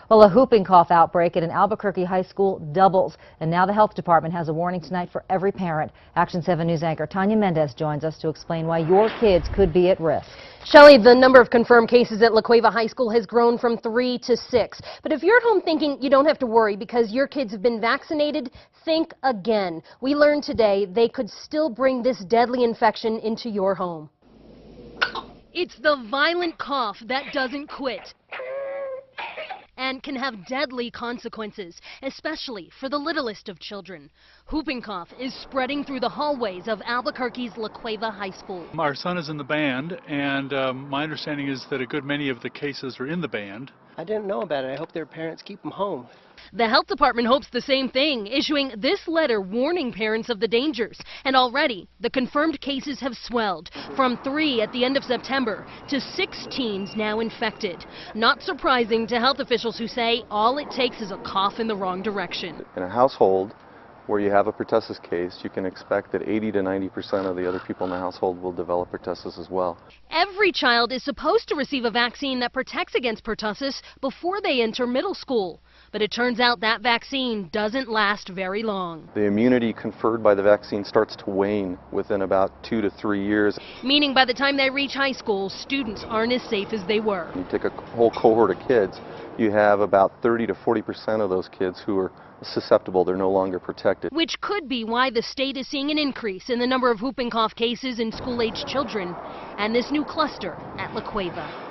Well, a whooping cough outbreak at an Albuquerque high school doubles, and now the health department has a warning tonight for every parent. Action 7 News anchor Tanya Mendez joins us to explain why your kids could be at risk. Shelley, the number of confirmed cases at La Cueva High School has grown from 3 to 6. But if you're at home thinking you don't have to worry because your kids have been vaccinated, think again. We learned today they could still bring this deadly infection into your home. It's the violent cough that doesn't quit and can have deadly consequences, especially for the littlest of children. Whooping cough is spreading through the hallways of Albuquerque's La Cueva High School. Our son is in the band, and my understanding is that a good many of the cases are in the band. I didn't know about it. I hope their parents keep them home. The health department hopes the same thing, issuing this letter warning parents of the dangers. And already, the confirmed cases have swelled from 3 at the end of September to 6 teens now infected. Not surprising to health officials who say all it takes is a cough in the wrong direction. In a household where you have a pertussis case, you can expect that 80 to 90% of the other people in the household will develop pertussis as well. Every child is supposed to receive a vaccine that protects against pertussis before they enter middle school. But it turns out that vaccine doesn't last very long. The immunity conferred by the vaccine starts to wane within about 2 to 3 years. Meaning by the time they reach high school, students aren't as safe as they were. You take a whole cohort of kids, you have about 30 to 40% of those kids who are susceptible. They're no longer protected. Which could be why the state is seeing an increase in the number of whooping cough cases in school-aged children and this new cluster at La Cueva.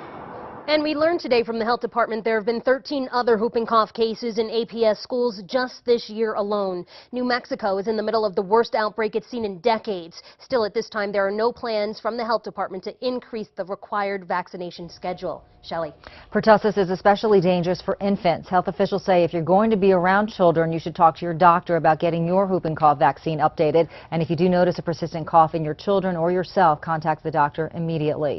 And we learned today from the health department there have been 13 other whooping cough cases in APS schools just this year alone. New Mexico is in the middle of the worst outbreak it's seen in decades. Still, at this time, there are no plans from the health department to increase the required vaccination schedule. Shelley. Pertussis is especially dangerous for infants. Health officials say if you're going to be around children, you should talk to your doctor about getting your whooping cough vaccine updated. And if you do notice a persistent cough in your children or yourself, contact the doctor immediately.